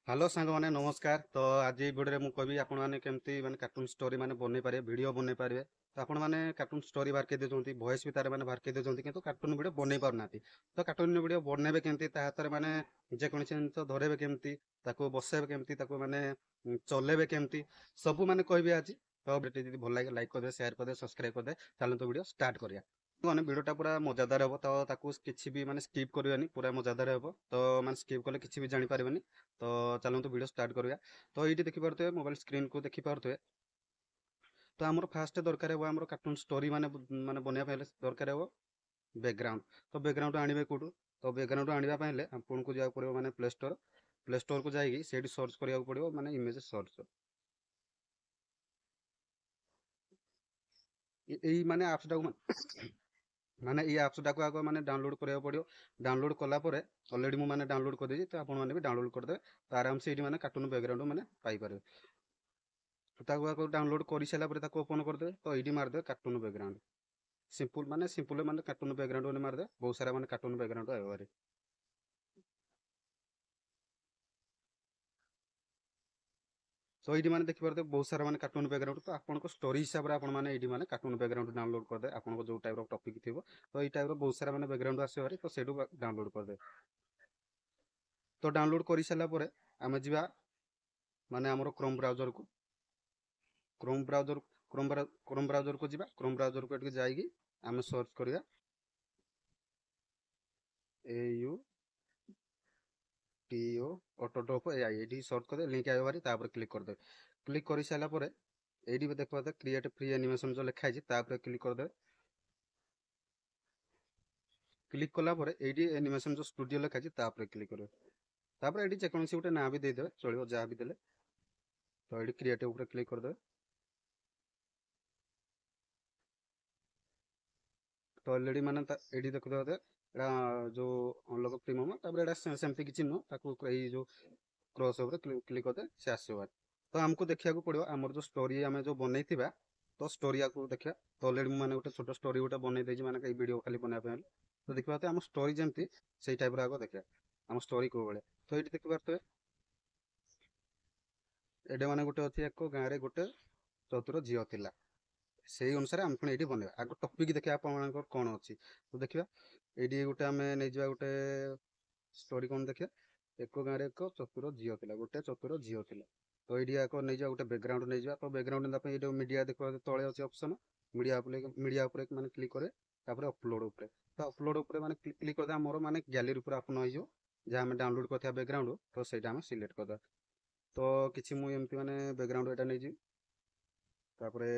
Hello सांग मैंने नमस्कार। तो आज भिडियो में कहबी आपण मैंने केमती माने कार्टून स्टोरी माने बनै पारे वीडियो बनै पारे। तो आपण मैंने कार्टून स्टोरी बाहर के देउछंती वॉइस भी तारे माने बाहर के देउछंती किंतु कार्टून वीडियो बनै पार नाती। तो कार्टून वीडियो बनेबे केमती ता हाथ रे माने जे कोन जिंस धरेबे केमती ताको बसेबे केमती ताको माने चलेबे केमती सब माने कहबी आज। तो वीडियो जदी भल लागे लाइक कर दे, शेयर कर दे, सब्सक्राइब कर दे। चलो तो वीडियो स्टार्ट करिया। ମାନେ ଭିଡ଼ିଓଟା ପୁରା ମଜାଦାର ହେବ। ତ ତାକୁ କିଛି ବି ମାନେ ସ୍କିପ୍ କରିବାନି, ପୁରା ମଜାଦାର ହେବ। ତ ମାନେ ସ୍କିପ୍ କଲେ କିଛି ବି ଜାଣିପାରିବେନି। ତ ଚାଲନ୍ତୁ ଭିଡ଼ିଓ ଷ୍ଟାର୍ଟ କରିବା। ତ ଏଇଠି ଦେଖିପାରୁଥିବେ ମୋବାଇଲ ସ୍କ୍ରିନକୁ ଦେଖିପାରୁଥିବେ। ତ ଆମର ଫାଷ୍ଟ ଦରକାର ହେବ ଆମର କାର୍ଟୁନ ଷ୍ଟୋରୀ ମାନେ ବନେଇବା ପାଇଁ ହେଲେ ଦରକାର ହେବ ବ୍ୟାକଗ୍ରାଉଣ୍ଡ। ତ ବ୍ୟାକଗ୍ରାଉଣ୍ଡ ଆଣିବେ କୋଉଠୁ? ତ ବ୍ୟାକଗ୍ରାଉଣ୍ଡ ଆଣିବା ପାଇଁ ହେଲେ ଆପଣଙ୍କୁ ଯିବାକୁ ପଡ଼ିବ ମାନେ ପ୍ଲେ ଷ୍ଟୋରକୁ ଯାଇକି ସେଇଠି ସର୍ଚ୍ଚ କରିବାକୁ ପଡ଼ିବ ମାନେ ଇମେଜ ସର୍ଚ୍ଚ। ଏଇ ମାନେ ଆପ୍ସଟାକୁ ମାନେ ଏଇ ଆପ୍ସଟାକୁ ଆଗ ମାନେ ଡାଉନଲୋଡ୍ କରିବାକୁ ପଡ଼ିବ। ଡାଉନଲୋଡ୍ କଲା ପରେ ଅଲରେଡି ମୁଁ ମାନେ ଡାଉନଲୋଡ୍ କରିଦେଇଛି। ତ ଆପଣମାନେ ବି ଡାଉନଲୋଡ୍ କରିଦେବେ। ତ ଆରାମସେ ଏଇଠି ମାନେ କାର୍ଟୁନ ବ୍ୟାକଗ୍ରାଉଣ୍ଡ ମାନେ ପାଇପାରିବେ। ତ ତାକୁ ଆଗ ଡାଉନଲୋଡ୍ କରିସାରିଲା ପରେ ତାକୁ ଓପନ୍ କରିଦେବେ। ତ ଏଇଠି ମାରିଦେବେ କାର୍ଟୁନ ବ୍ୟାକଗ୍ରାଉଣ୍ଡ। ସିମ୍ପଲ ମାନେ କାର୍ଟୁନ ବ୍ୟାକଗ୍ରାଉଣ୍ଡ ବୋଲି ମାରିଦେବେ। ବହୁତ ସାରା ମାନେ କାର୍ଟୁନ ବ୍ୟାକଗ୍ରାଉଣ୍ଡ ଆଇବ ଭାରି। ତ ଏଇଠି ମାନେ ଦେଖିପାରୁଥିବେ ବହୁତ ସାରା ମାନେ କାର୍ଟୁନ ବ୍ୟାକଗ୍ରାଉଣ୍ଡ। ତ ଆପଣଙ୍କ ଷ୍ଟୋରୀ ହିସାବରେ ଆପଣ ମାନେ ଏଇଠି ମାନେ କାର୍ଟୁନ ବ୍ୟାକଗ୍ରାଉଣ୍ଡ ଡାଉନଲୋଡ୍ କରିଦେବେ। ଆପଣଙ୍କ ଯୋଉ ଟାଇପର ଟପିକ୍ ଥିବ ତ ଏଇ ଟାଇପର ବହୁତ ସାରା ମାନେ ବ୍ୟାକଗ୍ରାଉଣ୍ଡ ଆସିବ ଭାରି। ତ ସେଇଠୁ ଡାଉନଲୋଡ୍ କରିଦେବେ। ତ ଡାଉନଲୋଡ୍ କରିସାରିଲା ପରେ ଆମେ ଯିବା ମାନେ ଆମର କ୍ରୋମ ବ୍ରାଉଜରକୁ। କ୍ରୋମ ବ୍ରାଉଜର କ୍ରୋମ ବ୍ରାଉଜରକୁ ଯିବା। କ୍ରୋମ ବ୍ରାଉଜରକୁ ଏଠିକି ଯାଇକି ଆମେ ସର୍ଚ୍ଚ କରିବା AU TO ଅଟୋଡ୍ରପ AI। ଏଇଠି ସର୍ଚ୍ଚ କରିଦେବେ, ଲିଙ୍କ ଆଇବ ଭାରି। ତାପରେ କ୍ଲିକ୍ କରିଦେବେ। କ୍ଲିକ୍ କରିସାରିଲା ପରେ ଏଇଠି ଦେଖିପାରୁଥିବେ କ୍ରିଏଟ୍ ଫ୍ରି ଆନିମେସନ ଯୋଉ ଲେଖା ହେଇଛି ତାପରେ କ୍ଲିକ୍ କରିଦେବେ। କ୍ଲିକ୍ କଲା ପରେ ଏଇଠି ଆନିମେସନ ଯୋଉ ଷ୍ଟୁଡିଓ ଲେଖା ଅଛି ତାପରେ କ୍ଲିକ୍ କରିବେ। ତାପରେ ଏଇଠି ଯେକୌଣସି ଗୋଟେ ନାଁ ବି ଦେଇଦେବେ, ଚଳିବ ଯାହା ବି ଦେଲେ। ତ ଏଇଠି କ୍ରିଏଟିଭ ଉପରେ କ୍ଲିକ୍ କରିଦେବେ। ତ ଅଲରେଡି ମାନେ ଏଇଠି ଦେଖୁଥିବେ ଏଇଟା ଯୋଉ ଅନଲକ୍ ପ୍ରିମିୟମ। ତାପରେ ଏଇଟା ସେମିତି କିଛି ନୁହଁ, ତାକୁ ଏଇ ଯୋଉ କ୍ରସ୍ ଉପରେ କ୍ଲିକ୍ କରିଦେବେ, ସେ ଆସିବ। ତ ଆମକୁ ଦେଖିବାକୁ ପଡିବ ଆମର ଯୋଉ ଷ୍ଟୋରୀ ଆମେ ଯୋଉ ବନେଇଥିବା। ତ ଷ୍ଟୋରୀ ଆକୁ ଦେଖିବା। ତ ଅଲରେଡି ମୁଁ ମାନେ ଗୋଟେ ଛୋଟ ଷ୍ଟୋରୀ ଗୋଟେ ବନେଇ ଦେଇଛି ମାନେ ଏଇ ଭିଡିଓ ଖାଲି ବନେଇବା ପାଇଁ ହେଲେ। ତ ଦେଖିପାରୁଥିବେ ଆମ ଷ୍ଟୋରୀ ଯେମିତି ସେଇ ଟାଇପର ଆଗ ଦେଖିବା ଆମ ଷ୍ଟୋରୀ କୋଉ ଭଳିଆ। ତ ଏଇଠି ଦେଖିପାରୁଥିବେ ଏଇଟା ମାନେ ଗୋଟେ ଅଛି ଏକ ଗାଁରେ ଗୋଟେ ଚତୁର ଝିଅ ଥିଲା। ସେଇ ଅନୁସାରେ ଆମେ ପୁଣି ଏଇଠି ବନେଇବା। ଆଗ ଟପିକ୍ ଦେଖିବା ଆପଣଙ୍କର କଣ ଅଛି। ତ ଦେଖିବା ଏଇଠି ଗୋଟେ ଆମେ ନେଇଯିବା ଗୋଟେ ଷ୍ଟୋରୀ କଣ ଦେଖିବା। ଏକ ଗାଁରେ ଏକ ଚତୁର ଝିଅ ଥିଲା, ଗୋଟେ ଚତୁର ଝିଅ ଥିଲା। ତ ଏଇଠି ଆଗ ନେଇଯିବା ଗୋଟେ ବ୍ୟାକଗ୍ରାଉଣ୍ଡ ନେଇଯିବା। ତ ବ୍ୟାକଗ୍ରାଉଣ୍ଡ ନେବା ପାଇଁ ଏଇଠି ମିଡିଆ ଦେଖିବା ତଳେ ଅଛି ଅପସନ। ମିଡିଆ ଉପରେ ମାନେ କ୍ଲିକ୍ କରିବେ। ତାପରେ ଅପଲୋଡ ଉପରେ। ତ ଅପଲୋଡ ଉପରେ ମାନେ କ୍ଲିକ୍ କରିଦେବା। ଆମର ମାନେ ଗ୍ୟାଲେରୀ ଉପରେ ଓପନ୍ ହେଇଯିବ ଯାହା ଆମେ ଡାଉନଲୋଡ କରିଥିବା ବ୍ୟାକଗ୍ରାଉଣ୍ଡ। ତ ସେଇଟା ଆମେ ସିଲେକ୍ଟ କରିଦେବା। ତ କିଛି ମୁଁ ଏମିତି ମାନେ ବ୍ୟାକଗ୍ରାଉଣ୍ଡ ଏଇଟା ନେଇଯିବି। ତାପରେ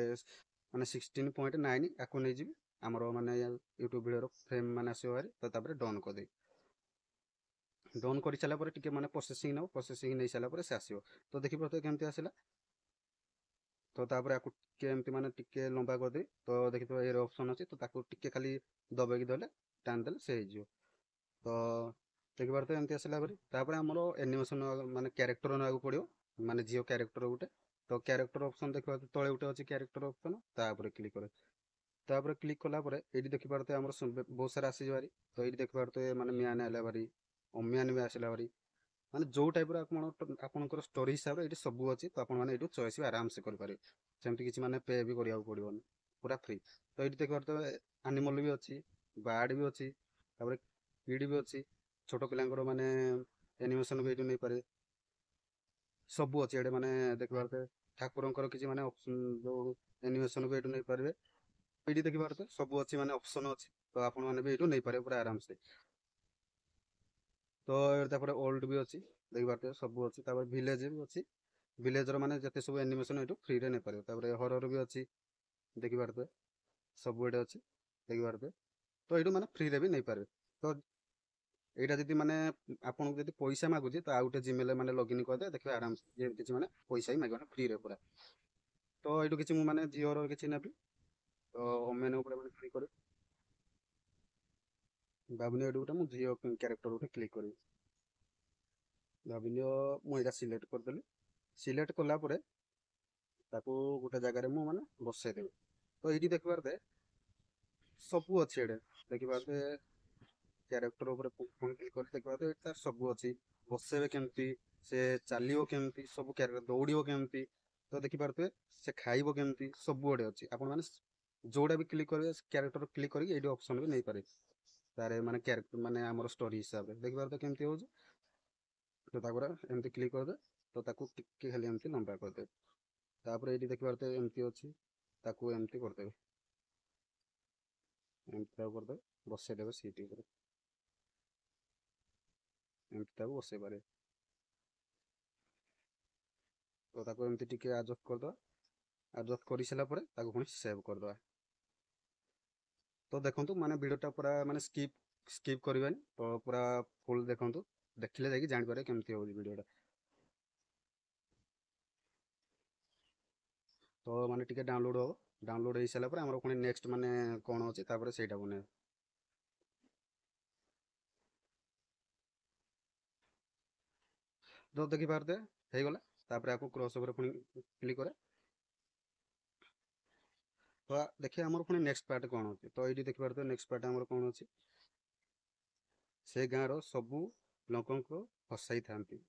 ମାନେ 16.9 ଆକୁ ନେଇଯିବି। ଆମର ମାନେ ୟୁଟ୍ୟୁବ ଭିଡ଼ିଓର ଫ୍ରେମ୍ ମାନେ ଆସିବ ଭାରି। ତ ତାପରେ ଡନ୍ କରିଦେବି। ଡନ୍ କରିସାରିଲା ପରେ ଟିକେ ମାନେ ପ୍ରୋସେସିଂ ନେବ। ପ୍ରୋସେସିଂ ନେଇ ସାରିଲା ପରେ ସେ ଆସିବ। ତ ଦେଖିପାରୁଥିବେ କେମିତି ଆସିଲା। ତ ତାପରେ ଆକୁ ଟିକେ ଏମିତି ମାନେ ଟିକେ ଲମ୍ବା କରିଦେବି। ତ ଦେଖିଥିବ ଏର ଅପସନ୍ ଅଛି। ତ ତାକୁ ଟିକେ ଖାଲି ଦବେଇକି ଧରିଲେ ଟାଣିଦେଲେ ସେ ହେଇଯିବ। ତ ଦେଖିପାରୁଥିବେ ଏମିତି ଆସିଲା ପରେ। ତାପରେ ଆମର ଆନିମେସନ ମାନେ କ୍ୟାରେକ୍ଟର ନେବାକୁ ପଡ଼ିବ। ମାନେ ଝିଅ କ୍ୟାରେକ୍ଟର ଗୋଟେ। ତ କ୍ୟାରେକ୍ଟର ଅପସନ୍ ଦେଖିବା ତଳେ ଗୋଟେ ଅଛି କ୍ୟାରେକ୍ଟର ଅପସନ୍, ତାପରେ କ୍ଲିକ୍ କରେ। ତାପରେ କ୍ଲିକ୍ କଲା ପରେ ଏଇଠି ଦେଖିପାରୁଥିବେ ଆମର ବହୁତ ସାରା ଆସିଯିବ ଭାରି। ତ ଏଇଠି ଦେଖିପାରୁଥିବେ ମାନେ ମ୍ୟାନ୍ ଆଇଲା ଭାରି, ଅମ୍ୟାନ୍ ବି ଆସିଲା ଭାରି। ମାନେ ଯୋଉ ଟାଇପର ଆପଣଙ୍କର ଷ୍ଟୋରୀ ହିସାବରେ ଏଇଠି ସବୁ ଅଛି। ତ ଆପଣମାନେ ଏଇଠୁ ଚଏସ୍ ବି ଆରାମସେ କରିପାରିବେ। ସେମିତି କିଛି ମାନେ ପେ ବି କରିବାକୁ ପଡ଼ିବନି, ପୁରା ଫ୍ରି। ତ ଏଇଠି ଦେଖିପାରୁଥିବେ ଆନିମଲ୍ ବି ଅଛି, ବାର୍ଡ ବି ଅଛି, ତାପରେ କିଡ୍ ବି ଅଛି। ଛୋଟ ପିଲାଙ୍କର ମାନେ ଆନିମେସନ ବି ଏଇଠୁ ନେଇପାରିବେ। ସବୁ ଅଛି ଏଇଠି ମାନେ ଦେଖିପାରୁଥିବେ ଠାକୁରଙ୍କର କିଛି ମାନେ ଯୋଉ ଆନିମେସନ ବି ଏଇଠୁ ନେଇପାରିବେ। ଏଇଠି ଦେଖିପାରୁଥିବେ ସବୁ ଅଛି ମାନେ ଅପସନ ଅଛି। ତ ଆପଣମାନେ ବି ଏଇଠୁ ନେଇପାରିବେ ପୁରା ଆରାମସେ। ତ ତାପରେ ଓଲ୍ଡ ବି ଅଛି, ଦେଖିପାରୁଥିବେ ସବୁ ଅଛି। ତାପରେ ଭିଲେଜ ବି ଅଛି। ଭିଲେଜର ମାନେ ଯେତେ ସବୁ ଆନିମେସନ ଏଇଠୁ ଫ୍ରିରେ ନେଇପାରିବେ। ତାପରେ ହରର ବି ଅଛି, ଦେଖିପାରୁଥିବେ ସବୁ ଏଇଠି ଅଛି, ଦେଖିପାରୁଥିବେ। ତ ଏଇଠୁ ମାନେ ଫ୍ରିରେ ବି ନେଇପାରିବେ। ତ ଏଇଟା ଯଦି ମାନେ ଆପଣଙ୍କୁ ଯଦି ପଇସା ମାଗୁଛି ତ ଆଉ ଗୋଟେ ଜିମେଲ ମାନେ ଲଗଇନ୍ କରିଦେବେ। ଦେଖିବେ ଆରାମସେ କିଛି ମାନେ ପଇସା ହିଁ ମାଗିବନି, ଫ୍ରିରେ ପୁରା। ତ ଏଇଠୁ କିଛି ମୁଁ ମାନେ ଝିଅର କିଛି ନେବି। ତ ଓମେନ୍ ଉପରେ ମାନେ କ୍ଲିକ୍ କରିବି। ଭାବିନିଅ ଏଇଠି ଗୋଟେ ମୁଁ ଝିଅ କ୍ୟାରେକ୍ଟର ଗୋଟେ କ୍ଲିକ୍ କରିବି। ଭାବିନିଅ ମୁଁ ଏଇଟା ସିଲେକ୍ଟ କରିଦେଲି। ସିଲେକ୍ଟ କଲା ପରେ ତାକୁ ଗୋଟେ ଜାଗାରେ ମୁଁ ମାନେ ବସେଇଦେବି। ତ ଏଇଠି ଦେଖିପାରୁଥିବେ ସବୁ ଅଛି ଏଇଟା, ଦେଖିପାରୁଥିବେ କ୍ୟାରେକ୍ଟର ଉପରେ ପୁଣି କ୍ଲିକ୍ କରି ଦେଖିପାରୁଥିବେ ଏଇଠି ତାର ସବୁ ଅଛି। ବସେଇବେ କେମିତି, ସେ ଚାଲିବ କେମିତି, ସବୁ କ୍ୟାରେକ୍ଟର ଦୌଡ଼ିବ କେମିତି, ତ ଦେଖିପାରୁଥିବେ ସେ ଖାଇବ କେମିତି, ସବୁଆଡ଼େ ଅଛି। ଆପଣମାନେ ଯୋଉଟା ବି କ୍ଲିକ୍ କରିବେ କ୍ୟାରେକ୍ଟର କ୍ଲିକ୍ କରିକି ଏଇଠି ଅପସନ୍ ବି ନେଇପାରିବେ ତାର ମାନେ କ୍ୟାରେକ୍ଟର ମାନେ ଆମର ଷ୍ଟୋରି ହିସାବରେ। ଦେଖିପାରୁଥିବେ କେମିତି ହେଉଛି। ତ ତାପରେ ଏମିତି କ୍ଲିକ୍ କରିଦେବେ, ତ ତାକୁ ଟିକେ ଖାଲି ଏମିତି ଲମ୍ବା କରିଦେବେ। ତାପରେ ଏଇଠି ଦେଖିପାରୁଥିବେ ଏମିତି ଅଛି, ତାକୁ ଏମିତି କରିଦେବେ, ଏମିତି ତାକୁ କରିଦେବେ, ବସେଇଦେବେ ସିଟ୍ ଉପରେ, ଏମିତି ତାକୁ ବସେଇ ପାରିବେ। ତ ତାକୁ ଏମିତି ଟିକେ ଆଡଜଷ୍ଟ କରିଦେବା, ଆଡଜଷ୍ଟ କରିସାରିଲା ପରେ ତାକୁ ପୁଣି ସେଭ୍ କରିଦେବା। ତ ଦେଖନ୍ତୁ ମାନେ ଭିଡ଼ିଓଟା ପୁରା ମାନେ ସ୍କିପ୍ କରିବାନି, ତ ପୁରା ଫୁଲ୍ ଦେଖନ୍ତୁ, ଦେଖିଲେ ଯାଇକି ଜାଣିପାରିବେ କେମିତି ହେଉଛି ଭିଡ଼ିଓଟା। ତ ମାନେ ଟିକେ ଡାଉନଲୋଡ଼ ହେବ, ଡାଉନଲୋଡ଼ ହେଇସାରିଲା ପରେ ଆମର ପୁଣି ନେକ୍ସଟ ମାନେ କ'ଣ ଅଛି ତାପରେ ସେଇଟା ବନେଇବା। ତ ଦେଖିପାରୁଥିବେ ହେଇଗଲା। ତାପରେ ଆକୁ କ୍ରସ୍ ଉପରେ ପୁଣି କ୍ଲିକ୍ କରେ। ତ ଦେଖିବା ଆମର ପୁଣି ନେକ୍ସଟ ପାର୍ଟ କ'ଣ ଅଛି। ତ ଏଇଠି ଦେଖିପାରୁଥିବେ ନେକ୍ସଟ ପାର୍ଟ ଆମର କ'ଣ ଅଛି, ସେ ଗାଁର ସବୁ ଲୋକଙ୍କୁ ହସାଇଥାନ୍ତି।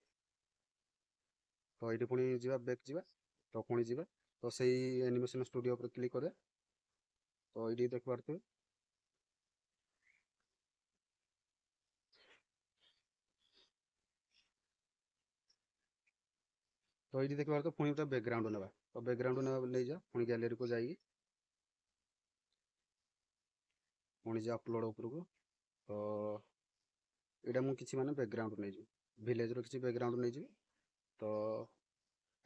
ତ ଏଇଠି ପୁଣି ଯିବା, ବ୍ୟାକ୍ ଯିବା, ତ ପୁଣି ଯିବା, ତ ସେଇ ଆନିମେସନ୍ ଷ୍ଟୁଡ଼ିଓ ଉପରେ କ୍ଲିକ୍ କରିବା। ତ ଏଇଠି ଦେଖିପାରୁଥିବେ ତ ଏଇଠି ଦେଖିପାରୁଥିବେ ପୁଣି ଗୋଟେ ବ୍ୟାକଗ୍ରାଉଣ୍ଡ ନେବା। ତ ବ୍ୟାକଗ୍ରାଉଣ୍ଡ ନେଇଯିବା, ପୁଣି ଗ୍ୟାଲେରୀକୁ ଯାଇକି ପୁଣି ଯିବା ଅପଲୋଡ଼ ଉପରକୁ। ତ ଏଇଟା ମୁଁ କିଛି ମାନେ ବ୍ୟାକଗ୍ରାଉଣ୍ଡ ନେଇଯିବି, ଭିଲେଜର କିଛି ବ୍ୟାକଗ୍ରାଉଣ୍ଡ ନେଇଯିବି। ତ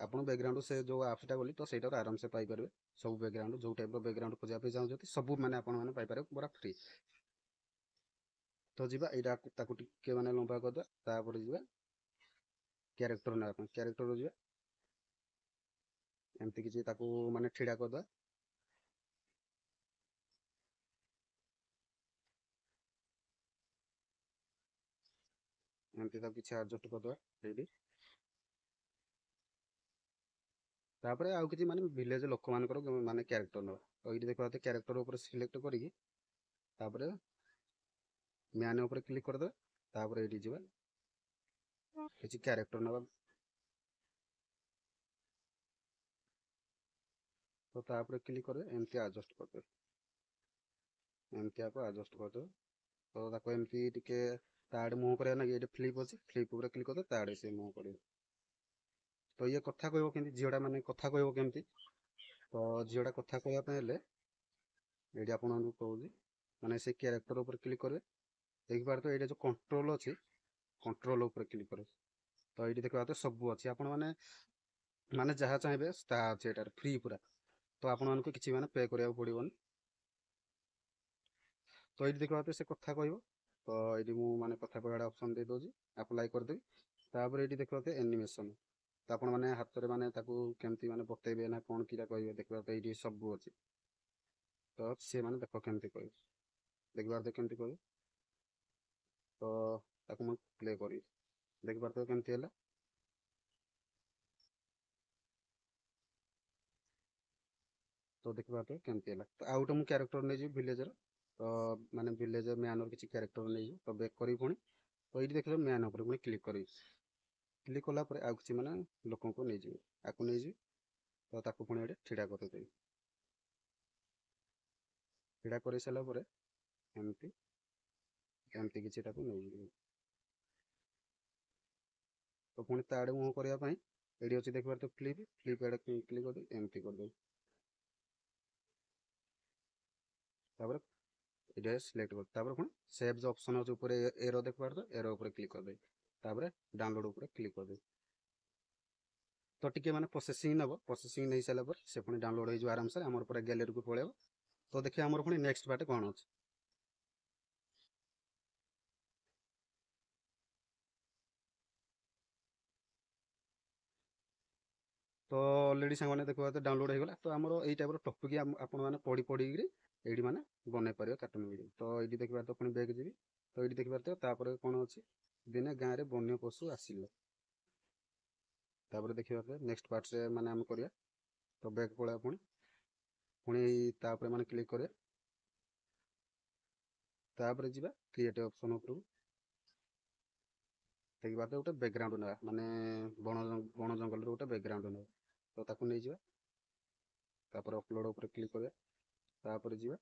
ଆପଣ ବ୍ୟାକଗ୍ରାଉଣ୍ଡ ସେ ଯେଉଁ ଆପ୍ସଟା ବୋଲି ତ ସେଇଟାରୁ ଆରାମସେ ପାଇପାରିବେ। ସବୁ ବ୍ୟାକଗ୍ରାଉଣ୍ଡ ଯେଉଁ ଟାଇପ୍ର ବ୍ୟାକଗ୍ରାଉଣ୍ଡ ଖୋଜିବା ପାଇଁ ଚାହୁଁଛନ୍ତି ସବୁ ମାନେ ଆପଣମାନେ ପାଇପାରିବେ ପୁରା ଫ୍ରି। ତ ଯିବା ଏଇଟା ତାକୁ ଟିକେ ମାନେ ଲମ୍ବା କରିଦେବା। ତାପରେ ଯିବା କ୍ୟାରେକ୍ଟର ନେବା ପାଇଁ, କ୍ୟାରେକ୍ଟର ଯିବା, ଏମିତି କିଛି ତାକୁ ମାନେ ଛିଡ଼ା କରିଦେବା। ଏମିତି ତାକୁ କିଛି ଆଡଜଷ୍ଟ କରିଦେବା ସେଇଠି। ତାପରେ ଆଉ କିଛି ମାନେ ଭିଲେଜ ଲୋକମାନଙ୍କର ମାନେ କ୍ୟାରେକ୍ଟର ନେବା। ତ ଏଇଠି ଦେଖିବା କ୍ୟାରେକ୍ଟର ଉପରେ ସିଲେକ୍ଟ କରିକି ତାପରେ ମ୍ୟାନ୍ ଉପରେ କ୍ଲିକ୍ କରିଦେବା। ତାପରେ ଏଇଠି ଯିବା କିଛି କ୍ୟାରେକ୍ଟର ନେବା। ତ ତାପରେ କ୍ଲିକ୍ କରିବେ, ଏମିତି ଆଡଜଷ୍ଟ କରିଦେବେ, ଏମିତି ଆକୁ ଆଡଜଷ୍ଟ କରିଦେବେ। ତ ତାକୁ ଏମିତି ଟିକେ ତା ଆଡ଼େ ମୁହଁ କରିବା ନା, ଏଇଠି ଫ୍ଲିପ୍ ଅଛି, ଫ୍ଲିପ୍ ଉପରେ କ୍ଲିକ୍ କରିଦେବେ, ତା ଆଡ଼େ ସେ ମୁହଁ କରିବେ। ତ ଇଏ କଥା କହିବ କେମିତି, ଝିଅଟା ମାନେ କଥା କହିବ କେମିତି। ତ ଝିଅଟା କଥା କହିବା ପାଇଁ ହେଲେ ଏଇଠି ଆପଣଙ୍କୁ କହୁଛି, ମାନେ ସେ କ୍ୟାରେକ୍ଟର ଉପରେ କ୍ଲିକ୍ କରିବେ। ଦେଖିପାରୁଥିବେ ଏଇଟା ଯେଉଁ କଣ୍ଟ୍ରୋଲ ଅଛି, କଣ୍ଟ୍ରୋଲ ଉପରେ କ୍ଲିକ୍ କରିବେ। ତ ଏଇଠି ଦେଖିପାରୁଥିବେ ସବୁ ଅଛି, ଆପଣ ମାନେ ଯାହା ଚାହିଁବେ ତାହା ଅଛି ଏଟାରେ ଫ୍ରି ପୁରା। ତ ଆପଣମାନଙ୍କୁ କିଛି ମାନେ ପେ କରିବାକୁ ପଡ଼ିବନି। ତ ଏଇଠି ଦେଖିପାରୁଥିବେ ସେ କଥା କହିବ। ତ ଏଇଠି ମୁଁ ମାନେ କଥା କହିବାଟା ଅପସନ୍ ଦେଇଦେଉଛି, ଆପ୍ଲାଏ କରିଦେବି। ତାପରେ ଏଇଠି ଦେଖିପାରୁଥିବେ ଆନିମେସନ୍। ତ ଆପଣ ମାନେ ହାତରେ ମାନେ ତାକୁ କେମିତି ମାନେ ବତେଇବେ ନା କ'ଣ କିଟା କହିବେ, ଦେଖିପାରୁଥିବେ ଏଇଠି ସବୁ ଅଛି। ତ ସିଏ ମାନେ ଦେଖ କେମିତି କହିବେ, ଦେଖିପାରୁଥିବେ କେମିତି କହିବେ। ତ ତାକୁ ମୁଁ ପ୍ଲେ କରିବି, ଦେଖିପାରୁଥିବେ କେମିତି ହେଲା। ତ ଦେଖିପାରୁଥିବେ କେମିତି ହେଲା। ତ ଆଉ ଗୋଟେ ମୁଁ କ୍ୟାରେକ୍ଟର ନେଇଯିବି ଭିଲେଜର। ତ ମାନେ ଭିଲେଜର ମ୍ୟାନର କିଛି କ୍ୟାରେକ୍ଟର ନେଇଯିବି। ତ ବ୍ୟାକ୍ କରିବି ପୁଣି। ତ ଏଇଠି ଦେଖିଲେ ମ୍ୟାନ୍ ଉପରେ ପୁଣି କ୍ଲିକ୍ କରିବି। କ୍ଲିକ୍ କଲା ପରେ ଆଉ କିଛି ମାନେ ଲୋକଙ୍କୁ ନେଇଯିବି, ଆକୁ ନେଇଯିବି। ତ ତାକୁ ପୁଣି ଏଠି ଛିଡ଼ା କରିଦେବି। ଛିଡ଼ା କରିସାରିଲା ପରେ ଏମିତି ଏମିତି କିଛି ତାକୁ ନେଇଯିବି। ତ ପୁଣି ତା ଆଡ଼େ ମୁହଁ କରିବା ପାଇଁ ଏଇଠି ଅଛି ଦେଖିପାରୁଥିବେ ଫ୍ଲିପ୍ ଆଡ଼େ କ୍ଲିକ୍ କରିଦେବି, ଏମିତି କରିଦେବି। ତାପରେ ଏଇଟା ସିଲେକ୍ଟ କରି ତାପରେ ପୁଣି ସେଭ୍ ଯେଉଁ ଅପସନ୍ ଅଛି ଉପରେ ଏରୋ ଦେଖିପାରୁଥିବେ, ଏରୋ ଉପରେ କ୍ଲିକ୍ କରିଦେବି। ତାପରେ ଡାଉନଲୋଡ଼ ଉପରେ କ୍ଲିକ୍ କରିଦେବି। ତ ଟିକେ ମାନେ ପ୍ରୋସେସିଂ ନେବ, ପ୍ରୋସେସିଂ ନେଇ ସାରିଲା ପରେ ସେ ପୁଣି ଡାଉନଲୋଡ଼ ହେଇଯିବ ଆରାମସେ, ଆମର ପୁରା ଗ୍ୟାଲେରୀକୁ ପଳେଇବ। ତ ଦେଖିବା ଆମର ପୁଣି ନେକ୍ସଟ ପାର୍ଟ କ'ଣ ଅଛି। ତ ଅଲରେଡ଼ି ସାଙ୍ଗମାନେ ଦେଖିବା ଡାଉନଲୋଡ଼ ହେଇଗଲା। ତ ଆମର ଏଇ ଟାଇପ୍ର ଟପିକ୍ ଆପଣମାନେ ପଢ଼ିକିରି ଏଇଠି ମାନେ ବନେଇ ପାରିବେ କାର୍ଟୁନ୍ ଭିଡ଼ିଓ। ତ ଏଇଠି ଦେଖିପାରୁଥିବେ ପୁଣି ବ୍ୟାକ୍ ଯିବି। ତ ଏଇଠି ଦେଖିପାରୁଥିବେ ତାପରେ କ'ଣ ଅଛି, ଦିନେ ଗାଁରେ ବନ୍ୟ ପଶୁ ଆସିଲେ। ତାପରେ ଦେଖିପାରୁଥିବେ ନେକ୍ସଟ ପାର୍ଟରେ ମାନେ ଆମେ କରିବା। ତ ବ୍ୟାକ୍ ପଳେଇବା ପୁଣି ତାପରେ ମାନେ କ୍ଲିକ୍ କରିବା। ତାପରେ ଯିବା କ୍ରିଏଟ୍ ଅପସନ୍ ଉପରକୁ। ଦେଖିପାରୁଥିବେ ଗୋଟେ ବ୍ୟାକଗ୍ରାଉଣ୍ଡ ନେବା ମାନେ ବଣ ଜଙ୍ଗଲର ଗୋଟେ ବ୍ୟାକଗ୍ରାଉଣ୍ଡ ନେବା। ତ ତାକୁ ନେଇଯିବା, ତାପରେ ଅପଲୋଡ଼ ଉପରେ କ୍ଲିକ୍ କରିବା, ତାପରେ ଯିବା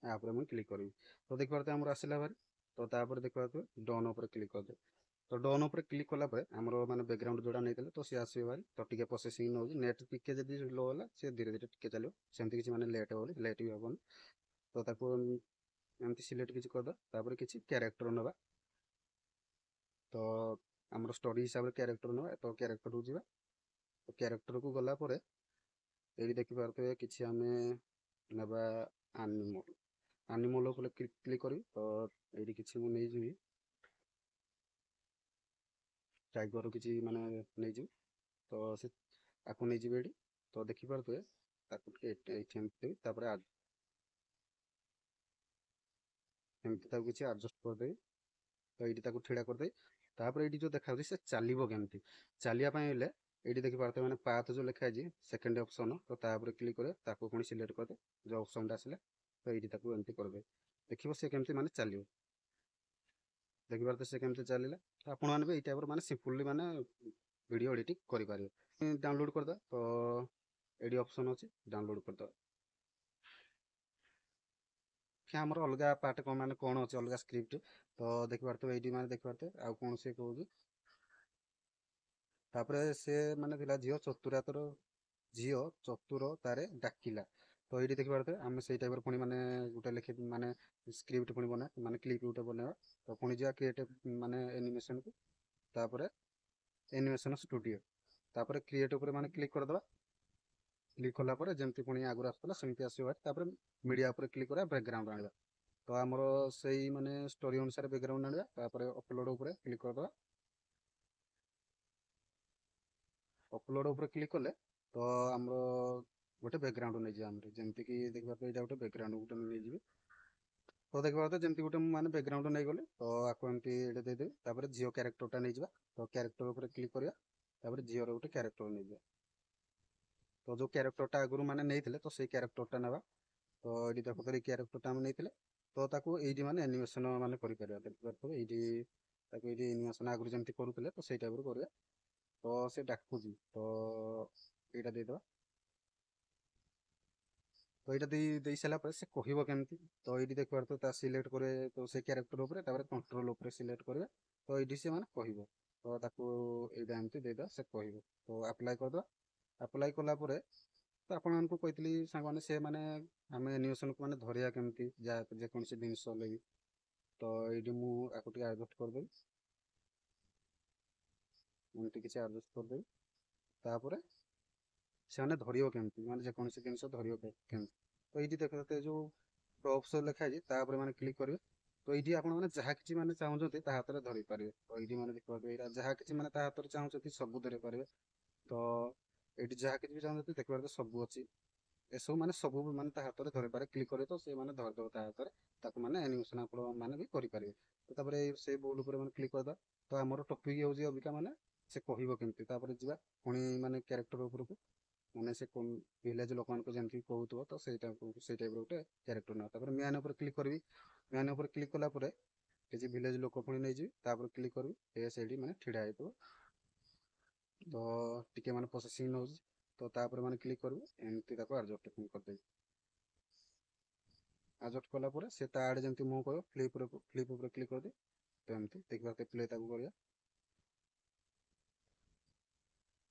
ୟା ଉପରେ ମୁଁ କ୍ଲିକ୍ କରିବି। ତ ଦେଖିପାରୁଥିବେ ଆମର ଆସିଲା ଭାରି। ତ ତାପରେ ଦେଖିପାରୁଥିବେ ଡନ୍ ଉପରେ କ୍ଲିକ୍ କରିଦେବେ। ତ ଡନ୍ ଉପରେ କ୍ଲିକ୍ କଲା ପରେ ଆମର ମାନେ ବ୍ୟାକଗ୍ରାଉଣ୍ଡ ଯୋଉଟା ନେଇଥିଲେ ତ ସିଏ ଆସିବ ଭାରି। ତ ଟିକେ ପ୍ରୋସେସିଂ ନେଉଛି, ନେଟ୍ ଟିକେ ଯଦି ଲୋ ହେଲା ସିଏ ଧୀରେ ଧୀରେ ଟିକେ ଚାଲିବ, ସେମିତି କିଛି ମାନେ ଲେଟ୍ ହେବନି, ଲେଟ୍ ବି ହେବନି। ତ ତାକୁ ଏମିତି ସିଲେକ୍ଟ କିଛି କରିଦେବା, ତାପରେ କିଛି କ୍ୟାରେକ୍ଟର ନେବା। ତ ଆମର ଷ୍ଟୋରୀ ହିସାବରେ କ୍ୟାରେକ୍ଟର ନେବା, ତ କ୍ୟାରେକ୍ଟରକୁ ଯିବା। ତ କ୍ୟାରେକ୍ଟରକୁ ଗଲା ପରେ ଏଇଠି ଦେଖିପାରୁଥିବେ କିଛି ଆମେ ନେବା ଆନିମଲ୍। ଆନିମଲ୍ ଉପରେ କ୍ଲିକ୍ କରିବି। ତ ଏଇଠି କିଛି ମୁଁ ନେଇଯିବି ଟାଇଗର୍, କିଛି ମାନେ ନେଇଯିବି। ତ ସେ ଆକୁ ନେଇଯିବି ଏଇଠି। ତ ଦେଖିପାରୁଥିବେ ତାକୁ ଟିକେ ଏଇଠି ଏମିତି ଦେବି, ତାପରେ ଏମିତି ତାକୁ କିଛି ଆଡ଼ଜଷ୍ଟ କରିଦେବି। ତ ଏଇଠି ତାକୁ ଠିଡ଼ା କରିଦେବି। ତାପରେ ଏଇଠି ଯୋଉ ଦେଖାଯାଉଛି ସେ ଚାଲିବ କେମିତି, ଚାଲିବା ପାଇଁ ହେଲେ ଏଇଠି ଦେଖିପାରୁଥିବେ ମାନେ ପାଥ ଯୋଉ ଲେଖା ହେଇଛି ସେକେଣ୍ଡ ଅପସନ୍, ତ ତା ଉପରେ କ୍ଲିକ୍ କରିବେ, ତାକୁ ପୁଣି ସିଲେକ୍ଟ କରିଦେବେ, ଯୋଉ ଅପସନ୍ଟା ଆସିଲା ତ ଏଇଠି ତାକୁ ଏମିତି କରିଦେବେ। ଦେଖିବ ସେ କେମିତି ମାନେ ଚାଲିବ, ଦେଖିପାରୁଥିବେ ସେ କେମିତି ଚାଲିଲା। ତ ଆପଣମାନେ ବି ଏଇ ଟାଇପ୍ର ମାନେ ସିମ୍ପଲି ମାନେ ଭିଡ଼ିଓ ଏଡ଼ିଟିଂ କରିପାରିବେ। ଡାଉନଲୋଡ଼ କରିଦେବା, ତ ଏଇଠି ଅପସନ୍ ଅଛି ଡାଉନଲୋଡ଼ କରିଦେବା। ଆମର ଅଲଗା ପାର୍ଟ କ'ଣ ମାନେ କ'ଣ ଅଛି ଅଲଗା ସ୍କ୍ରିପ୍ଟ, ତ ଦେଖିପାରୁଥିବେ ଏଇଠି ମାନେ ଦେଖିପାରୁଥିବେ ଆଉ କ'ଣ ସେ କହୁଛି। ତାପରେ ସେ ମାନେ ଥିଲା ଝିଅ ଚତୁର ତାରେ ଡାକିଲା। ତ ଏଇଠି ଦେଖିପାରୁଥିବେ ଆମେ ସେଇ ଟାଇପ୍ର ପୁଣି ମାନେ ଗୋଟେ ମାନେ ସ୍କ୍ରିପ୍ଟ ପୁଣି ବନେଇବା, ମାନେ କ୍ଲିପ୍ ଗୋଟେ ବନେଇବା। ତ ପୁଣି ଯିବା କ୍ରିଏଟ୍ ମାନେ ଆନିମେସନ୍କୁ, ତାପରେ ଆନିମେସନ୍ ଷ୍ଟୁଡ଼ିଓ, ତାପରେ କ୍ରିଏଟ୍ ଉପରେ ମାନେ କ୍ଲିକ୍ କରିଦେବା। କ୍ଲିକ୍ କଲା ପରେ ଯେମିତି ପୁଣି ଆଗରୁ ଆସୁଥିଲା ସେମିତି ଆସିବ। ତାପରେ ମିଡ଼ିଆ ଉପରେ କ୍ଲିକ୍ କରିବା, ବ୍ୟାକଗ୍ରାଉଣ୍ଡ ଆଣିବା। ତ ଆମର ସେଇ ମାନେ ଷ୍ଟୋରୀ ଅନୁସାରେ ବ୍ୟାକଗ୍ରାଉଣ୍ଡ ଆଣିବା, ତାପରେ ଅପଲୋଡ଼ ଉପରେ କ୍ଲିକ୍ କରିଦେବା। ଅପଲୋଡ଼ ଉପରେ କ୍ଲିକ୍ କଲେ ତ ଆମର ଗୋଟେ ବ୍ୟାକଗ୍ରାଉଣ୍ଡ ନେଇଯିବ। ଆମର ଯେମିତିକି ଦେଖିପାରୁଥିବେ ଏଇଟା ଗୋଟେ ବ୍ୟାକଗ୍ରାଉଣ୍ଡ ଗୋଟେ ନେଇଯିବି। ତ ଦେଖିପାରୁଥିବେ ଯେମିତି ଗୋଟେ ମୁଁ ମାନେ ବ୍ୟାକଗ୍ରାଉଣ୍ଡ ନେଇଗଲି, ତ ଆକୁ ଏମିତି ଏଇଟା ଦେଇଦେବି। ତାପରେ ଝିଅ କ୍ୟାରେକ୍ଟରଟା ନେଇଯିବା, ତ କ୍ୟାରେକ୍ଟର ଉପରେ କ୍ଲିକ୍ କରିବା, ତାପରେ ଝିଅର ଗୋଟେ କ୍ୟାରେକ୍ଟର ନେଇଯିବା। ତ ଯୋଉ କ୍ୟାରେକ୍ଟରଟା ଆଗରୁ ମାନେ ନେଇଥିଲେ ତ ସେଇ କ୍ୟାରେକ୍ଟରଟା ନେବା। ତ ଏଇଠି ଦେଖୁଥିବେ କ୍ୟାରେକ୍ଟରଟା ଆମେ ନେଇଥିଲେ, ତ ତାକୁ ଏଇଠି ମାନେ ଆନିମେସନ୍ ମାନେ କରିପାରିବା। ଦେଖିପାରୁଥିବେ ଏଇଠି ତାକୁ ଏଇଠି ଆନିମେସନ୍ ଆଗରୁ ଯେମିତି କରୁଥିଲେ ତ ସେଇ ଟାଇପ୍ର କରିବା। ତ ସେ ଡାକୁଛି, ତ ଏଇଟା ଦେଇଦେବା। ତ ଏଇଟା ଦେଇ ସାରିଲା ପରେ ସେ କହିବ କେମିତି, ତ ଏଇଠି ଦେଖିପାରୁଥିବେ ତା ସିଲେକ୍ଟ କରିବେ, ତ ସେ କ୍ୟାରେକ୍ଟର ଉପରେ ତାପରେ କଣ୍ଟ୍ରୋଲ ଉପରେ ସିଲେକ୍ଟ କରିବେ। ତ ଏଇଠି ସେ ମାନେ କହିବ, ତ ତାକୁ ଏଇଟା ଏମିତି ଦେଇଦେବା, ସେ କହିବ। ତ ଆପ୍ଲାଏ କରିଦେବା। ଆପ୍ଲାଏ କଲା ପରେ ତ ଆପଣମାନଙ୍କୁ କହିଥିଲି ସାଙ୍ଗମାନେ ସେ ମାନେ ଆମେ ଆନିମେସନ୍କୁ ମାନେ ଧରିବା କେମିତି, ଯେକୌଣସି ଜିନିଷ ହେଲେ ବି। ତ ଏଇଠି ମୁଁ ଆକୁ ଟିକେ ଆଡ଼ଜଷ୍ଟ କରିଦେବି, ଏମିତି କିଛି ଆଡ଼ଜଷ୍ଟ କରିଦେବି। ତାପରେ ସେମାନେ ଧରିବ କେମିତି, ମାନେ ଯେକୌଣସି ଜିନିଷ ଧରିବ କେମିତି। ତ ଏଇଠି ଦେଖୁଥିବେ ଯୋଉ ପ୍ରପ୍ସ ଲେଖା ହେଇଛି ତା ଉପରେ ମାନେ କ୍ଲିକ୍ କରିବେ। ତ ଏଇଠି ଆପଣମାନେ ଯାହା କିଛି ମାନେ ଚାହୁଁଛନ୍ତି ତା ହାତରେ ଧରି ପାରିବେ। ତ ଏଇଠି ମାନେ ଦେଖିପାରୁଥିବେ ଏଇଟା ଯାହା କିଛି ମାନେ ତା ହାତରେ ଚାହୁଁଛନ୍ତି ସବୁ ଧରି ପାରିବେ। ତ ଏଇଠି ଯାହା କିଛି ବି ଚାହୁଁଛନ୍ତି ଦେଖିପାରୁଥିବେ ସବୁ ଅଛି। ଏସବୁ ମାନେ ସବୁ ମାନେ ତା ହାତରେ ଧରିପାରେ, କ୍ଲିକ୍ କରିବେ ତ ସେ ମାନେ ଧରିଦେବ ତା ହାତରେ। ତାକୁ ମାନେ ଆନିମେସନ୍ ଆପଣ ମାନେ ବି କରିପାରିବେ। ତ ତାପରେ ସେଇ ବୋର୍ଡ ଉପରେ ମାନେ କ୍ଲିକ୍ କରିଦେବା। ତ ଆମର ଟପିକ୍ ହେଉଛି ଅବିକା ମାନେ ସେ କହିବ କେମିତି। ତାପରେ ଯିବା ପୁଣି ମାନେ କ୍ୟାରେକ୍ଟର ଉପରକୁ, ମାନେ ସେ ଭିଲେଜ ଲୋକମାନଙ୍କୁ ଯେମିତି କହୁଥିବ ତ ସେଇ ଟାଇପ୍ର ଗୋଟେ କ୍ୟାରେକ୍ଟର ନେବା। ତାପରେ ମ୍ୟାନ୍ ଉପରେ କ୍ଲିକ୍ କରିବି। ମ୍ୟାନ୍ ଉପରେ କ୍ଲିକ୍ କଲା ପରେ କିଛି ଭିଲେଜ ଲୋକ ପୁଣି ନେଇଯିବି, ତାପରେ କ୍ଲିକ୍ କରିବି, ଏ ସେଇଠି ମାନେ ଛିଡ଼ା ହେଇଥିବ। ତ ଟିକେ ମାନେ ପ୍ରୋସେସିଂ ନେଉଛି, ତ ତାପରେ ମାନେ କ୍ଲିକ୍ କରିବୁ, ଏମିତି ତାକୁ ଆଡ଼ଜଷ୍ଟ କରିଦେବି। ଆଡ଼ଜଷ୍ଟ କଲା ପରେ ସେ ତା ଆଡ଼େ ଯେମିତି ମୁଁ କହିବ ଫ୍ଲିପ୍ ଉପରେ କ୍ଲିକ୍ କରିଦିଏ। ତ ଏମିତି ଦେଖିପାରୁଥିବେ ପ୍ଲେ ତାକୁ କରିବା,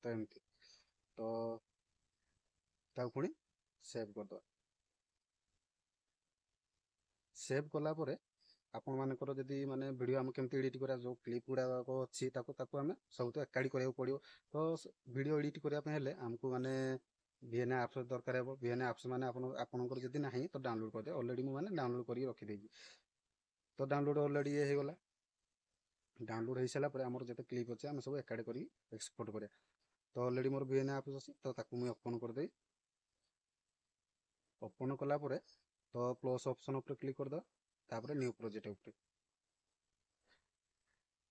ତ ଏମିତି। ତ ତାକୁ ପୁଣି ସେଭ୍ କରିଦେବା। ସେଭ୍ କଲା ପରେ ଆପଣମାନଙ୍କର ଯଦି ମାନେ ଭିଡ଼ିଓ ଆମେ କେମିତି ଏଡ଼ିଟ୍ କରିବା, ଯେଉଁ କ୍ଲିପ୍ ଗୁଡ଼ାକ ଅଛି ତାକୁ ଆମେ ସବୁ ତ ଏକାଠି କରିବାକୁ ପଡ଼ିବ। ତ ଭିଡ଼ିଓ ଏଡ଼ିଟ୍ କରିବା ପାଇଁ ହେଲେ ଆମକୁ ମାନେ ଭିଏନ୍ଏ ଆପ୍ସ ଦରକାର ହେବ। ଭିଏନ୍ଏ ଆପ୍ସ ମାନେ ଆପଣଙ୍କର ଯଦି ନାହିଁ ତ ଡାଉନଲୋଡ଼ କରିଦେବେ। ଅଲରେଡ଼ି ମୁଁ ମାନେ ଡାଉନଲୋଡ଼ କରିକି ରଖିଦେଇଛି। ତ ଡାଉନଲୋଡ଼ ଅଲରେଡ଼ି ଇଏ ହେଇଗଲା। ଡାଉନଲୋଡ଼ ହେଇସାରିଲା ପରେ ଆମର ଯେତେ କ୍ଲିପ୍ ଅଛି ଆମେ ସବୁ ଏକାଠି କରିକି ଏକ୍ସପୋର୍ଟ କରିବା। ତ ଅଲରେଡ଼ି ମୋର ଭିଏନ୍ଏ ଆପ୍ସ ଅଛି, ତ ତାକୁ ମୁଁ ଓପନ୍ କରିଦେବି। ଓପନ୍ କଲା ପରେ ତ ପ୍ଲସ୍ ଅପସନ୍ ଉପରେ କ୍ଲିକ୍ କରିଦେବା, ତାପରେ ନ୍ୟୁ ପ୍ରୋଜେକ୍ଟ ଉପରେ।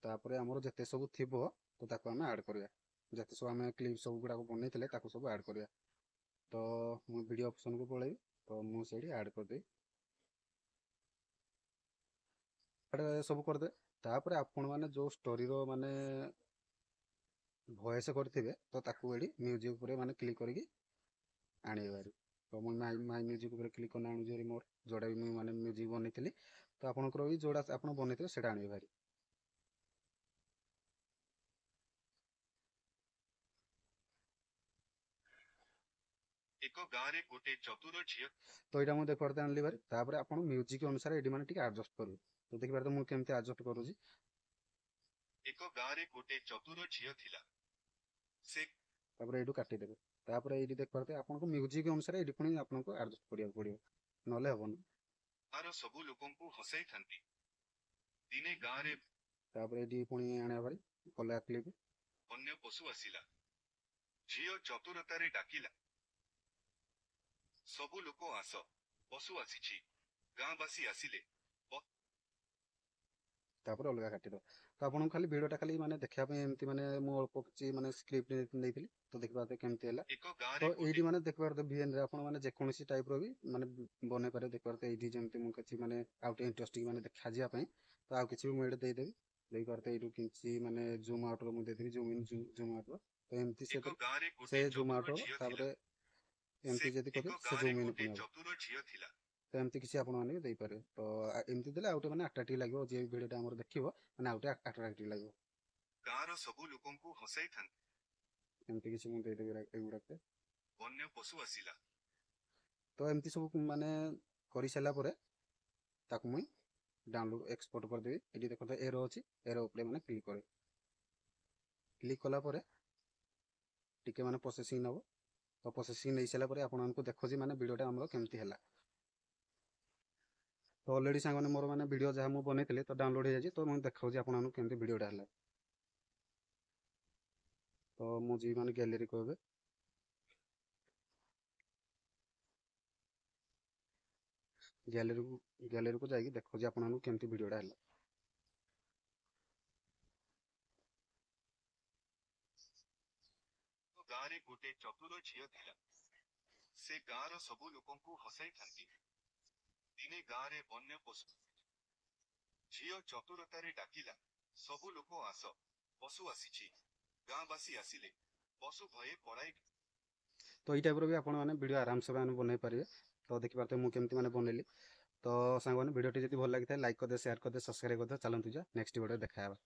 ତାପରେ ଆମର ଯେତେ ସବୁ ଥିବ ତ ତାକୁ ଆମେ ଆଡ଼୍ କରିବା। ଯେତେ ସବୁ ଆମେ କ୍ଲିପ୍ ସବୁ ଗୁଡ଼ାକ ବନେଇଥିଲେ ତାକୁ ସବୁ ଆଡ଼୍ କରିବା। ତ ମୁଁ ଭିଡ଼ିଓ ଅପସନ୍କୁ ପଳେଇବି, ତ ମୁଁ ସେଇଠି ଆଡ଼୍ କରିଦେବି। ଆଡ଼୍ ସବୁ କରିଦେବେ। ତାପରେ ଆପଣ ମାନେ ଯୋଉ ଷ୍ଟୋରିର ମାନେ ଭଏସ୍ କରିଥିବେ ତ ତାକୁ ଏଠି ମ୍ୟୁଜିକ୍ ଉପରେ ମାନେ କ୍ଲିକ୍ କରିକି ଆଣିବେ ଭାରି। ତ ମୁଁ ମାଇ ମ୍ୟୁଜିକ୍ ଉପରେ କ୍ଲିକ୍ କରି ଆଣୁଛି ଭାରି ମୋର ଯୋଉଟା ବି ମୁଁ ମାନେ ମ୍ୟୁଜିକ୍ ବନେଇଥିଲି। ତ ଆପଣଙ୍କର ବି ଯୋଉଟା ଆପଣ ବନେଇଥିବେ ସେଇଟା ଆଣିବେ ଭାରି। ଏକ ଗାଁରେ ଗୋଟେ ଚତୁର ଝିଅ ତ ଏଇଟା ମୁଁ ଦେଖିପାରୁತ್ತೆ ଆଣିଲି ଭାରି। ତାପରେ ଆପଣ ମ୍ୟୁଜିକ୍ ଅନୁସାରେ ଏଠି ମାନେ ଟିକେ ଆଡଜଷ୍ଟ କରିବେ। ତ ଦେଖିପାରୁଥିବେ ମୁଁ କେମିତି ଆଡଜଷ୍ଟ କରୁଛି। ଏକ ଗାଁରେ ଗୋଟେ ଚତୁର ଝିଅ ଥିଲା। ସେ ତାପରେ ଏଇଠୁ କାଟିଦେବେ। ତାପରେ ଏଇଠି ଦେଖିପାରୁଥିବେ ଆପଣଙ୍କ ମ୍ୟୁଜିକ୍ ଅନୁସାରେ ଏଇଠି ପୁଣି ଆପଣଙ୍କୁ ଆଡଜଷ୍ଟ କରିବାକୁ ପଡ଼ିବ, ନହେଲେ ହବନି। ଗାଁର ସବୁ ଲୋକଙ୍କୁ ହସାଇଥାନ୍ତି। ଦିନେ ଗାଁରେ ତାପରେ ଏଇଠି ପୁଣି ଆଣିବା ଭାରି କଲର୍ କ୍ଲିପ୍। ବନ୍ୟ ପଶୁ ଆସିଲା। ଝିଅ ଚତୁରତାରେ ଡାକିଲା, ସବୁ ଲୋକ ଆସ, ପଶୁ ଆସିଛି। ଗାଁବାସୀ ଆସିଲେ। ତାପରେ ଅଲଗା କାଟିଦବ। ତ ଆପଣଙ୍କୁ ଖାଲି ଭିଡ଼ିଓଟା ଖାଲି ମାନେ ଦେଖିବା ପାଇଁ ଏମିତି ମାନେ ମୁଁ ଅଳ୍ପ କିଛି ମାନେ ସ୍କ୍ରିପ୍ଟ ନେଇଥିଲି। ତ ଦେଖିପାରୁଥିବେ କେମିତି ହେଲା। ଏକ ତ ଗାଁରେ ଗୋଟେ ଏଇଠି ମାନେ ଦେଖିପାରୁଥିବେ ଭିଏନରେ ଆପଣ ମାନେ ଯେକୌଣସି ଟାଇପ୍ର ବି ମାନେ ବନେଇ ପାରିବେ। ଦେଖିପାରୁଥିବେ ଏଇଠି ଯେମିତି ମୁଁ କିଛି ମାନେ ଆଉ ଟିକେ ଇଣ୍ଟରେଷ୍ଟିଂ ମାନେ ଦେଖାଯିବା ପାଇଁ ତ ଆଉ କିଛି ବି ମୁଁ ଏଇଠି ଦେଇଦେବି। ଦେଖିପାରୁଥିବେ ଏଇଠୁ କିଛି ମାନେ ଜୁମ୍ ଆଉଟ୍ର ମୁଁ ଦେଇଦେବି, ଜୁମ୍ ଇନ୍ ଜୁମ୍ ଆଉଟ୍ର। ତ ଏମିତି ଏକ ଗାଁରେ ସେ ଗୋଟେ ଜୁମ୍ ଚତୁର ଆଉଟ୍ ହବ। ଝିଅ ଥିଲା। ତାପରେ ସେ ଏମିତି ଯଦି ଏକ କରିବେ ସେ ଗାଁରେ ଜୁମ୍ ଇନ୍ ଗୋଟେ ପୁଣି ହବ। ଚତୁର ଝିଅ ଥିଲା। ତ ଏମିତି କିଛି ଆପଣମାନେ ବି ଦେଇପାରିବେ। ତ ଏମିତି ଦେଲେ ଆଉ ଟିକେ ମାନେ ଆଟ୍ରାକ୍ଟିଭ୍ ଲାଗିବ, ଯିଏ ଭିଡ଼ିଓଟା ଆମର ଦେଖିବ ମାନେ ଆଉ ଟିକେ ଆଟ୍ରାକ୍ଟିଭ୍ ଲାଗିବ। ଗାଁର ସବୁ ଲୋକଙ୍କୁ ହସାଇଥାନ୍ତି। ଏମିତି କିଛି ମୁଁ ଦେଇଦେବି ଏଗୁଡ଼ାକ। ବନ୍ୟ ପଶୁ ଆସିଲା। ତ ଏମିତି ସବୁ ମାନେ କରିସାରିଲା ପରେ ତାକୁ ମୁଇଁ ଡାଉନଲୋଡ୍ ଏକ୍ସପୋର୍ଟ କରିଦେବି। ଏଠି ଦେଖନ୍ତୁ ଏରୋ ଅଛି, ଏରୋ ଉପରେ ମାନେ କ୍ଲିକ୍ କରିବେ। କ୍ଲିକ୍ କଲା ପରେ ଟିକେ ମାନେ ପ୍ରୋସେସିଂ ନବ। ତ ପ୍ରୋସେସିଂ ନେଇ ସାରିଲା ପରେ ଆପଣମାନଙ୍କୁ ଦେଖୁଛି ମାନେ ଭିଡ଼ିଓଟା ଆମର କେମିତି ହେଲା। ତ ଅଲରେଡି ସାଙ୍ଗମାନେ ମୋର ମାନେ ଭିଡ଼ିଓ ଯାହା ମୁଁ ବନେଇଥିଲି ତ ଡାଉନଲୋଡ୍ ହେଇଯାଇଛି। ତ ମୁଁ ଦେଖାଉଛି ଆପଣମାନଙ୍କୁ କେମିତି ଭିଡ଼ିଓଟା ହେଲା। ତ ମୁଁ ଯିବି ମାନେ ଗ୍ୟାଲେରୀକୁ ଏବେ। ଗ୍ୟାଲେରୀକୁ ଯାଇକି ଦେଖୁଛି ଆପଣମାନଙ୍କୁ କେମିତି ଭିଡ଼ିଓଟା ହେଲା। ଗାଁରେ ଗୋଟେ ଚତୁର ଝିଅ ଥିଲା। ସେ ଗାଁର ସବୁ ଲୋକଙ୍କୁ ହସାଇଥାନ୍ତି। ଦିନେ ଗାଁରେ ବନ୍ୟ ପଶୁ। ଝିଅ ଚତୁରତାରେ ଡାକିଲା, ସବୁ ଲୋକ ଆସ, ପଶୁ ଆସିଛି। ଗାଁବାସୀ ଆସିଲେ। ପଶୁ ଭୟେ ପଳାଇ। ତ ଏଇ ଟାଇପ୍ର ବି ଆପଣମାନେ ଭିଡ଼ିଓ ଆରାମସେ ମାନେ ବନେଇ ପାରିବେ। ତ ଦେଖିପାରୁଥିବେ ମୁଁ କେମିତି ମାନେ ବନେଇଲି। ତ ସାଙ୍ଗମାନେ ଭିଡ଼ିଓଟି ଯଦି ଭଲ ଲାଗିଥାଏ ଲାଇକ୍ କରିଦେବେ, ସେୟାର କରିଦେବେ, ସବସ୍କ୍ରାଇବ୍ କରିଦେବେ। ଚାଲନ୍ତୁ ଯିବା ନେକ୍ସଟ ଭିଡ଼ିଓରେ ଦେଖା ହେବା।